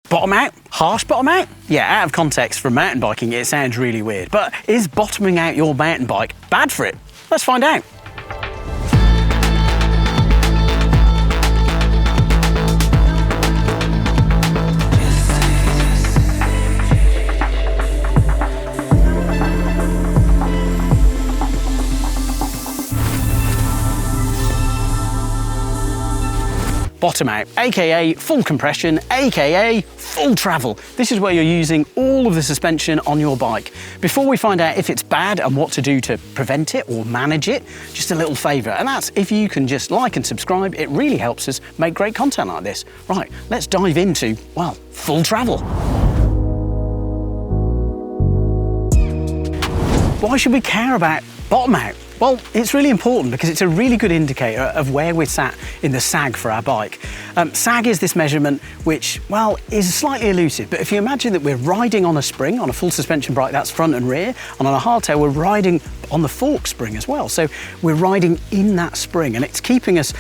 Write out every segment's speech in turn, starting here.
Bottom out? Harsh bottom out? Yeah, out of context from mountain biking, it sounds really weird. But is bottoming out your mountain bike bad for it? Let's find out. Bottom out, aka full compression, aka full travel. This is where you're using all of the suspension on your bike. Before we find out if it's bad and what to do to prevent it or manage it, just a little favour, and that's if you can just like and subscribe. It really helps us make great content like this. Right, let's dive into, well, full travel. Why should we care about bottom out? Well, it's really important because it's a really good indicator of where we're sat in the sag for our bike. Sag is this measurement which, well, is slightly elusive, but if you imagine that we're riding on a spring, on a full suspension bike, that's front and rear, and on a hardtail we're riding on the fork spring as well. So we're riding in that spring and it's keeping us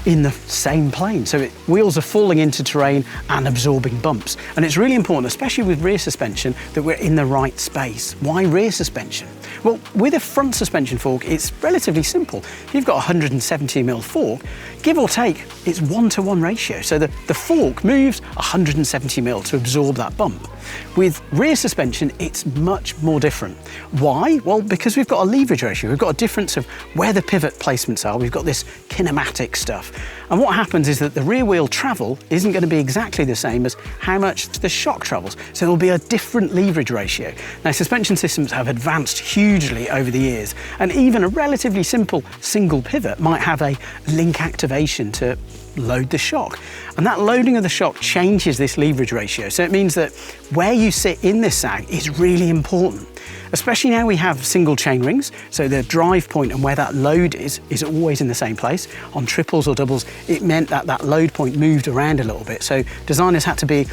in the same plane. So wheels are falling into terrain and absorbing bumps. And it's really important, especially with rear suspension, that we're in the right space. Why rear suspension? Well, with a front suspension fork, it's relatively simple. If you've got a 170mm fork, give or take, it's 1-to-1 ratio. So the fork moves 170mm to absorb that bump. With rear suspension, it's much more different. Why? Well, because we've got a leverage ratio. We've got a difference of where the pivot placements are. We've got this kinematic stuff. And what happens is that the rear wheel travel isn't going to be exactly the same as how much the shock travels. So there'll be a different leverage ratio. Now, suspension systems have advanced hugely over the years, and even a relatively simple single pivot might have a link activation to load the shock. And that loading of the shock changes this leverage ratio. So it means that where you sit in this sag is really important. Especially now we have single chain rings, so the drive point and where that load is always in the same place. On triples or doubles, it meant that that load point moved around a little bit. So designers had to be,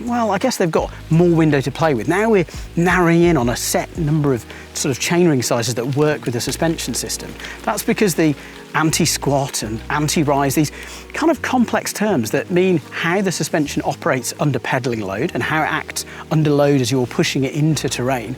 well, I guess they've got more window to play with. Now we're narrowing in on a set number of sort of chainring sizes that work with the suspension system. That's because the anti-squat and anti-rise, these kind of complex terms that mean how the suspension operates under pedaling load and how it acts under load as you're pushing it into terrain,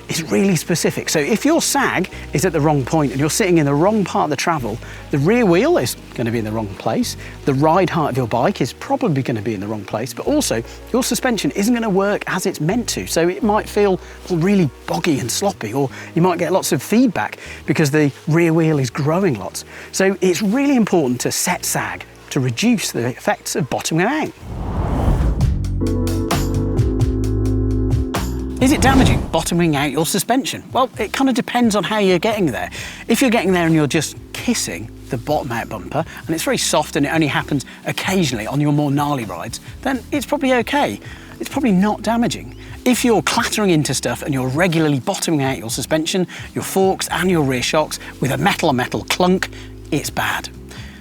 is really specific. So if your sag is at the wrong point and you're sitting in the wrong part of the travel, the rear wheel is going to be in the wrong place, the ride height of your bike is probably going to be in the wrong place, but also your suspension isn't going to work as it's meant to. So it might feel really boggy and sloppy, or you might get lots of feedback because the rear wheel is growing lots. So it's really important to set sag to reduce the effects of bottoming out. Is it damaging, bottoming out your suspension? Well, it kind of depends on how you're getting there. If you're getting there and you're just kissing the bottom out bumper and it's very soft and it only happens occasionally on your more gnarly rides, then it's probably okay. It's probably not damaging. If you're clattering into stuff and you're regularly bottoming out your suspension, your forks and your rear shocks with a metal-on-metal clunk, it's bad.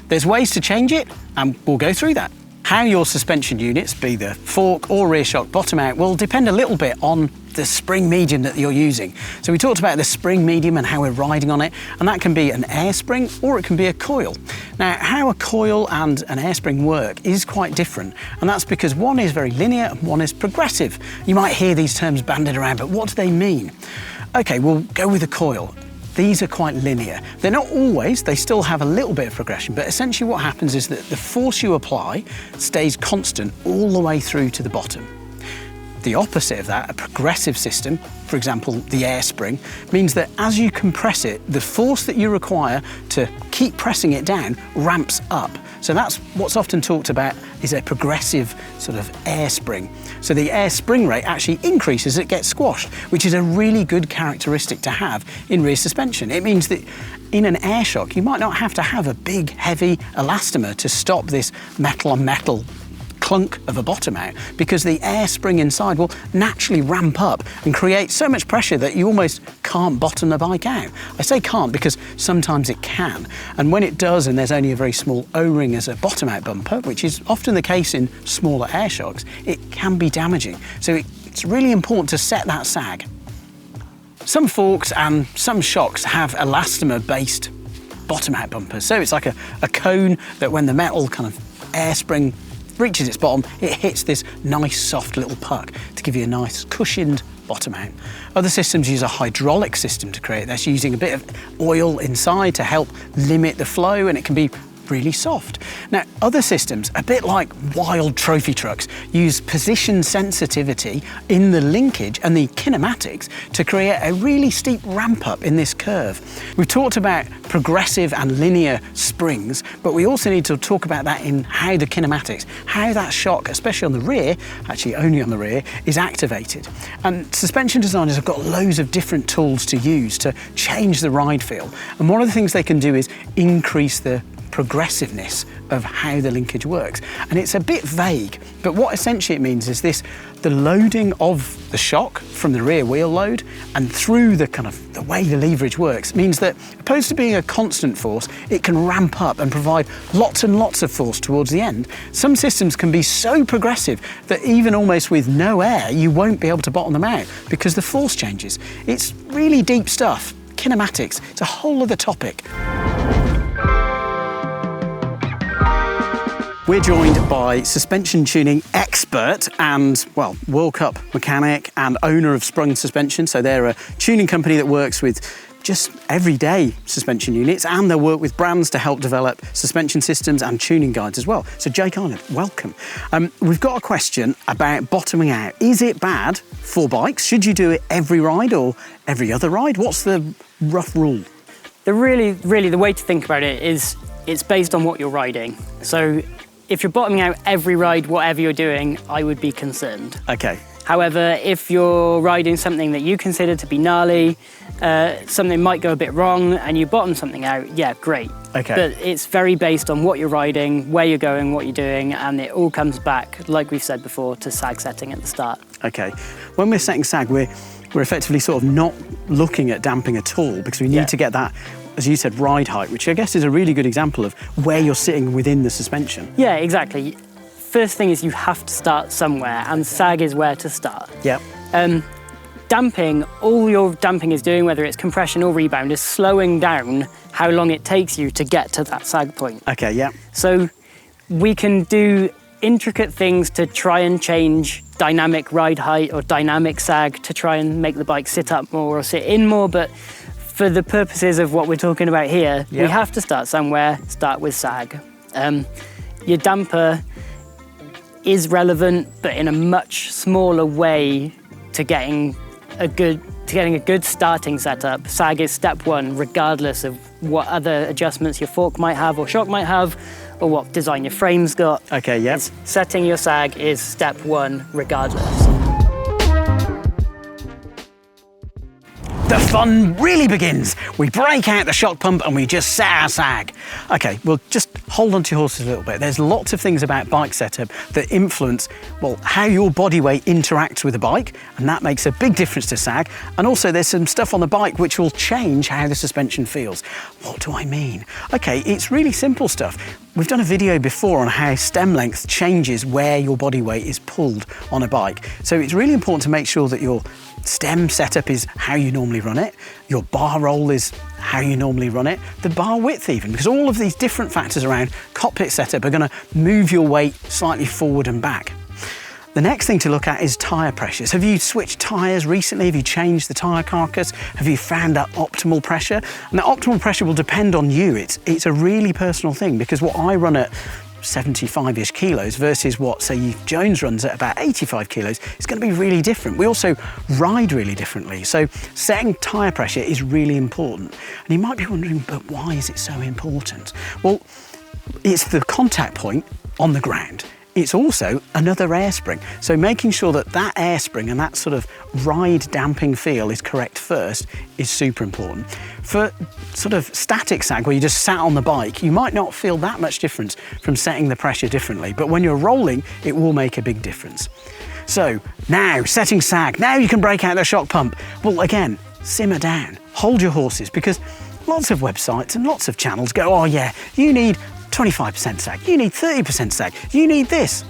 There's ways to change it and we'll go through that. How your suspension units, be the fork or rear shock, bottom out will depend a little bit on the spring medium that you're using. So we talked about the spring medium and how we're riding on it, and that can be an air spring or it can be a coil. Now, how a coil and an air spring work is quite different, and that's because one is very linear and one is progressive. You might hear these terms bandied around, but what do they mean? Okay, we'll go with the coil. These are quite linear. They're not always, they still have a little bit of progression, but essentially what happens is that the force you apply stays constant all the way through to the bottom. The opposite of that, a progressive system, for example, the air spring, means that as you compress it, the force that you require to keep pressing it down ramps up. So that's what's often talked about is a progressive sort of air spring. So the air spring rate actually increases as it gets squashed, which is a really good characteristic to have in rear suspension. It means that in an air shock, you might not have to have a big, heavy elastomer to stop this metal-on-metal clunk of a bottom out, because the air spring inside will naturally ramp up and create so much pressure that you almost can't bottom the bike out. I say can't because sometimes it can, and when it does and there's only a very small O-ring as a bottom out bumper, which is often the case in smaller air shocks, it can be damaging. So it's really important to set that sag. Some forks and some shocks have elastomer based bottom out bumpers, so it's like a cone that when the metal kind of air spring reaches its bottom, it hits this nice soft little puck to give you a nice cushioned bottom out. Other systems use a hydraulic system to create this, using a bit of oil inside to help limit the flow, and it can be really soft. Now, other systems, a bit like wild trophy trucks, use position sensitivity in the linkage and the kinematics to create a really steep ramp up in this curve. We've talked about progressive and linear springs, but we also need to talk about that in how the kinematics, how that shock, especially on the rear, actually only on the rear, is activated. And suspension designers have got loads of different tools to use to change the ride feel. And one of the things they can do is increase the progressiveness of how the linkage works. And it's a bit vague, but what essentially it means is this: the loading of the shock from the rear wheel load and through the way the leverage works means that, opposed to being a constant force, it can ramp up and provide lots and lots of force towards the end. Some systems can be so progressive that even almost with no air, you won't be able to bottom them out because the force changes. It's really deep stuff. Kinematics, it's a whole other topic. We're joined by suspension tuning expert and, well, World Cup mechanic and owner of Sprung Suspension. So they're a tuning company that works with just everyday suspension units, and they'll work with brands to help develop suspension systems and tuning guides as well. So Jake Arnold, welcome. We've got a question about bottoming out. Is it bad for bikes? Should you do it every ride or every other ride? What's the rough rule? The way to think about it is it's based on what you're riding. So if you're bottoming out every ride, whatever you're doing, I would be concerned. Okay. However, if you're riding something that you consider to be gnarly, something might go a bit wrong and you bottom something out, yeah, great. Okay. But it's very based on what you're riding, where you're going, what you're doing, and it all comes back, like we've said before, to sag setting at the start. Okay. When we're setting sag, we're effectively sort of not looking at damping at all, because we need to get that, as you said, ride height, which I guess is a really good example of where you're sitting within the suspension. Yeah, exactly. First thing is you have to start somewhere, and sag is where to start. Yep. Damping, all your damping is doing, whether it's compression or rebound, is slowing down how long it takes you to get to that sag point. Okay, yeah. So we can do intricate things to try and change dynamic ride height or dynamic sag to try and make the bike sit up more or sit in more, but for the purposes of what we're talking about here, we have to start somewhere, start with sag. Your damper is relevant, but in a much smaller way to getting a good starting setup. Sag is step one, regardless of what other adjustments your fork might have or shock might have, or what design your frame's got. Okay, yeah. Setting your sag is step one, regardless. The fun really begins. We break out the shock pump and we just set our sag. Okay, well, just hold on to your horses a little bit. There's lots of things about bike setup that influence, well, how your body weight interacts with the bike, and that makes a big difference to sag. And also there's some stuff on the bike which will change how the suspension feels. What do I mean? Okay, it's really simple stuff. We've done a video before on how stem length changes where your body weight is pulled on a bike. So it's really important to make sure that your stem setup is how you normally run it, your bar roll is how you normally run it, the bar width even, because all of these different factors around cockpit setup are going to move your weight slightly forward and back. The next thing to look at is tyre pressures. Have you switched tyres recently? Have you changed the tyre carcass? Have you found that optimal pressure? And that optimal pressure will depend on you. It's a really personal thing, because what I run at 75-ish kilos versus what, say, Jones runs at about 85 kilos, it's going to be really different. We also ride really differently. So setting tyre pressure is really important. And you might be wondering, but why is it so important? Well, it's the contact point on the ground. It's also another air spring. So making sure that that air spring and that sort of ride damping feel is correct first is super important. For sort of static sag, where you just sat on the bike, you might not feel that much difference from setting the pressure differently, but when you're rolling, it will make a big difference. So now, setting sag, now you can break out the shock pump. Well, again, simmer down, hold your horses, because lots of websites and lots of channels go, oh yeah, you need 25% sag, you need 30% sag, you need this.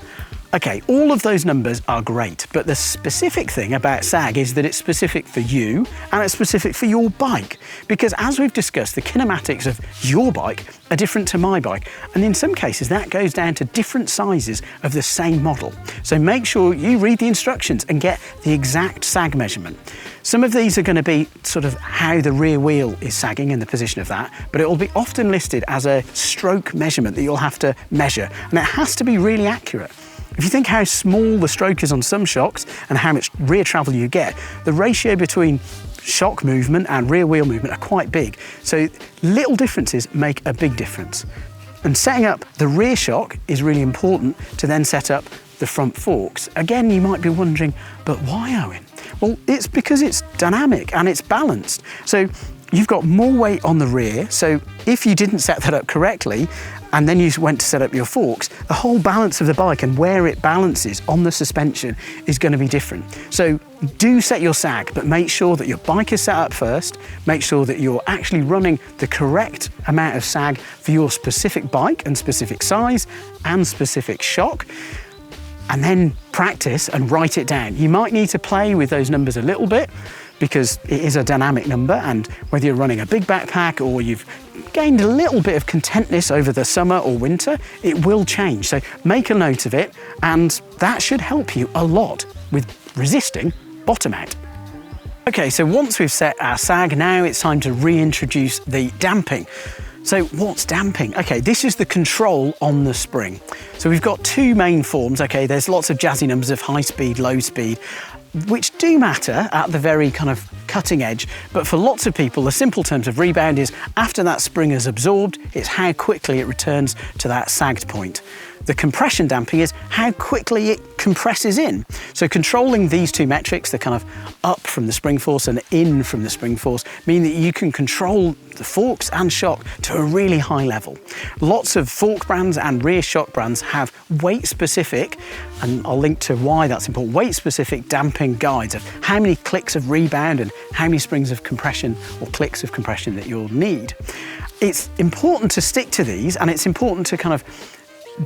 Okay, all of those numbers are great, but the specific thing about sag is that it's specific for you and it's specific for your bike. Because as we've discussed, the kinematics of your bike are different to my bike. And in some cases, that goes down to different sizes of the same model. So make sure you read the instructions and get the exact sag measurement. Some of these are going to be sort of how the rear wheel is sagging and the position of that, but it will be often listed as a stroke measurement that you'll have to measure. And it has to be really accurate. If you think how small the stroke is on some shocks and how much rear travel you get, the ratio between shock movement and rear wheel movement are quite big. So little differences make a big difference. And setting up the rear shock is really important to then set up the front forks. Again, you might be wondering, but why, Owen? Well, it's because it's dynamic and it's balanced. So you've got more weight on the rear. So if you didn't set that up correctly, and then you went to set up your forks, the whole balance of the bike and where it balances on the suspension is going to be different. So do set your sag, but make sure that your bike is set up first. Make sure that you're actually running the correct amount of sag for your specific bike and specific size and specific shock. And then practice and write it down. You might need to play with those numbers a little bit because it is a dynamic number, and whether you're running a big backpack or you've gained a little bit of contentness over the summer or winter, it will change. So make a note of it, and that should help you a lot with resisting bottom out. Okay, so once we've set our sag, now it's time to reintroduce the damping. So what's damping? Okay, this is the control on the spring. So we've got two main forms. Okay, there's lots of jazzy numbers of high speed, low speed, which do matter at the very kind of cutting edge. But for lots of people, the simple terms of rebound is after that spring is absorbed, it's how quickly it returns to that sagged point. The compression damping is how quickly it compresses in. So controlling these two metrics, the kind of up from the spring force and in from the spring force, mean that you can control the forks and shock to a really high level. Lots of fork brands and rear shock brands have weight-specific, and I'll link to why that's important, weight-specific damping guides of how many clicks of rebound and how many springs of compression or clicks of compression that you'll need. It's important to stick to these, and it's important to kind of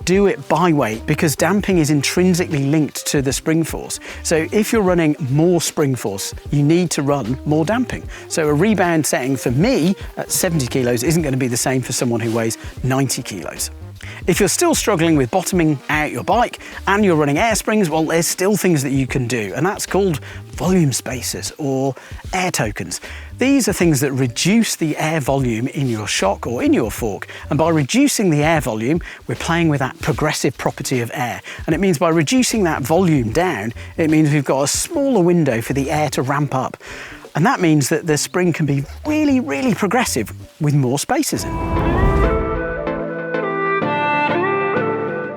do it by weight because damping is intrinsically linked to the spring force. So if you're running more spring force, you need to run more damping. So a rebound setting for me at 70 kilos isn't going to be the same for someone who weighs 90 kilos. If you're still struggling with bottoming out your bike and you're running air springs, well, there's still things that you can do, and that's called volume spacers or air tokens. These are things that reduce the air volume in your shock or in your fork, and by reducing the air volume, we're playing with that progressive property of air. And it means by reducing that volume down, it means we've got a smaller window for the air to ramp up. And that means that the spring can be really, really progressive with more spacers in.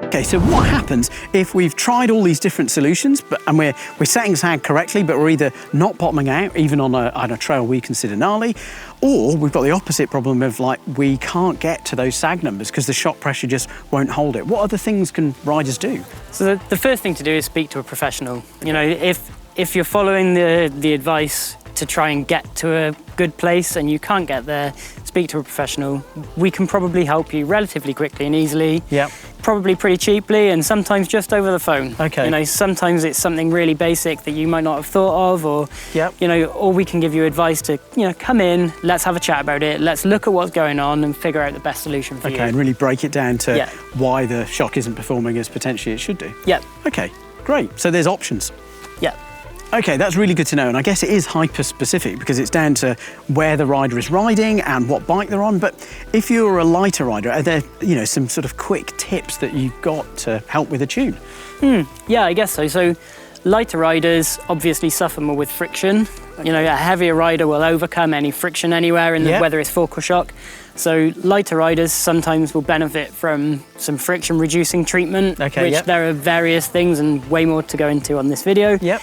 Okay, so what happens if we've tried all these different solutions and we're setting sag correctly, but we're either not bottoming out, even on a trail we consider gnarly, or we've got the opposite problem of like we can't get to those sag numbers because the shock pressure just won't hold it. What other things can riders do? So the first thing to do is speak to a professional. You know, if you're following the advice to try and get to a good place and you can't get there, speak to a professional. We can probably help you relatively quickly and easily. Yep. Probably pretty cheaply, and sometimes just over the phone. Okay. You know, sometimes it's something really basic that you might not have thought of, or yep. You know, or we can give you advice to, you know, come in, let's have a chat about it, let's look at what's going on and figure out the best solution for you. Okay, and really break it down to yeah. why the shock isn't performing as potentially it should do. Yeah. Okay, great. So there's options. Yeah. Okay, that's really good to know, and I guess it is hyper-specific because it's down to where the rider is riding and what bike they're on. But if you're a lighter rider, are there, you know, some sort of quick tips that you've got to help with a tune? Yeah, I guess so. So lighter riders obviously suffer more with friction. You know, a heavier rider will overcome any friction anywhere, in whether it's fork or shock. So lighter riders sometimes will benefit from some friction reducing treatment, which there are various things and way more to go into on this video. Yep.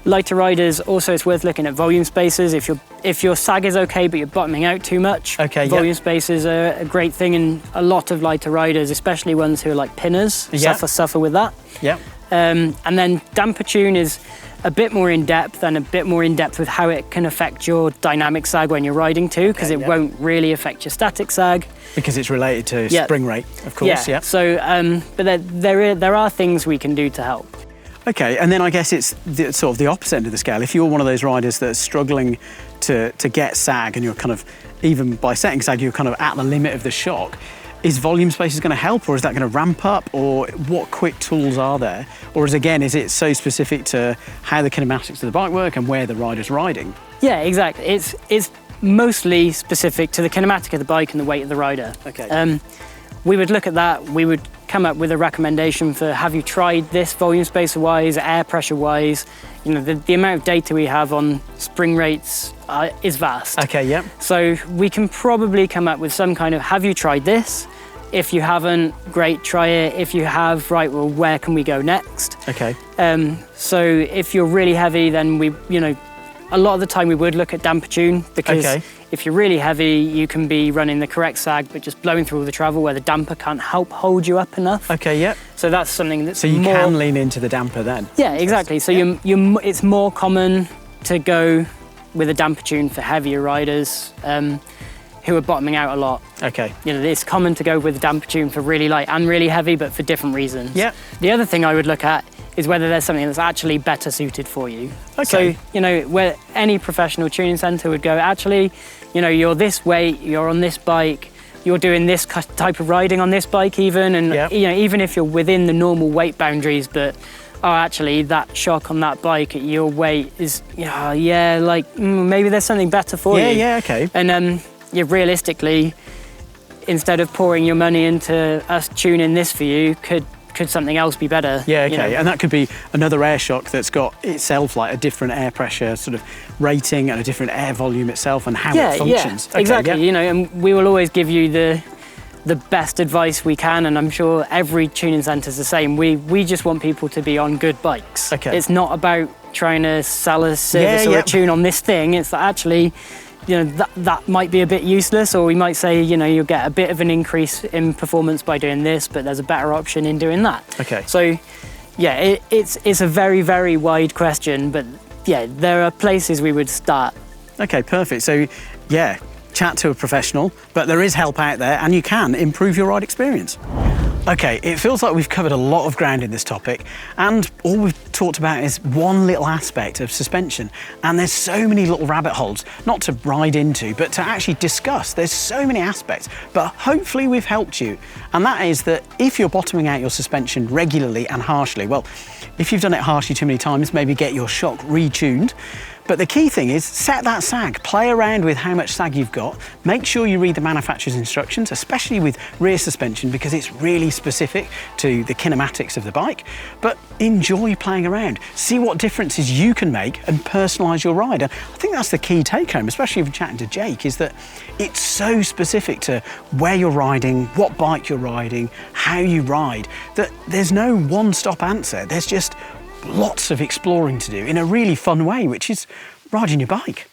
Lighter riders, also it's worth looking at volume spacers. If your sag is okay but you're bottoming out too much, volume spacers are a great thing, and a lot of lighter riders, especially ones who are like pinners, suffer with that. Yep. And then damper tune is a bit more in depth and a bit more in depth with how it can affect your dynamic sag when you're riding too, because it won't really affect your static sag. Because it's related to spring rate, of course. Yeah. So, but there are things we can do to help. Okay, and then I guess it's sort of the opposite end of the scale. If you're one of those riders that's struggling to get sag, and you're kind of, even by setting sag, you're kind of at the limit of the shock, is volume spacer going to help, or is that going to ramp up, or what quick tools are there? Or is it so specific to how the kinematics of the bike work and where the rider's riding? Yeah, exactly. It's mostly specific to the kinematic of the bike and the weight of the rider. Okay. We would look at that, we would come up with a recommendation for, have you tried this volume spacer wise, air pressure wise? You know, the amount of data we have on spring rates is vast. Okay, yeah. So we can probably come up with some kind of, have you tried this? If you haven't, great, try it. If you have, right, well, where can we go next? Okay. So if you're really heavy, then a lot of the time we would look at damper tune, because if you're really heavy, you can be running the correct sag, but just blowing through all the travel where the damper can't help hold you up enough. Okay, yeah. So that's something that's So you can lean into the damper then? Yeah, exactly. So it's more common to go with a damper tune for heavier riders who are bottoming out a lot. Okay. It's common to go with a damper tune for really light and really heavy, but for different reasons. Yeah. The other thing I would look at is whether there's something that's actually better suited for you. Okay. So, where any professional tuning centre would go, actually, you're this weight, you're on this bike, you're doing this type of riding on this bike even, and even if you're within the normal weight boundaries, but actually that shock on that bike at your weight is, maybe there's something better for you. Yeah, okay. And realistically, instead of pouring your money into us tuning this for you, could something else be better? Yeah, okay. And that could be another air shock that's got itself like a different air pressure sort of rating and a different air volume itself and how it functions. Yeah, exactly. And we will always give you the best advice we can, and I'm sure every tuning centre is the same. We just want people to be on good bikes. Okay. It's not about trying to sell a service or a tune on this thing. It's that actually, that might be a bit useless, or we might say, you'll get a bit of an increase in performance by doing this, but there's a better option in doing that. Okay. So, it's a very, very wide question, but there are places we would start. Okay, perfect. So, chat to a professional, but there is help out there and you can improve your ride experience. Okay, it feels like we've covered a lot of ground in this topic, and all we've talked about is one little aspect of suspension, and there's so many little rabbit holes, not to ride into, but to actually discuss. There's so many aspects, but hopefully we've helped you. And that is that if you're bottoming out your suspension regularly and harshly, well, if you've done it harshly too many times, maybe get your shock retuned. But the key thing is set that sag, play around with how much sag you've got, make sure you read the manufacturer's instructions, especially with rear suspension, because it's really specific to the kinematics of the bike, but enjoy playing around. See what differences you can make and personalise your ride. And I think that's the key take home, especially if you're chatting to Jake, is that it's so specific to where you're riding, what bike you're riding, how you ride, that there's no one-stop answer. There's just lots of exploring to do in a really fun way, which is riding your bike.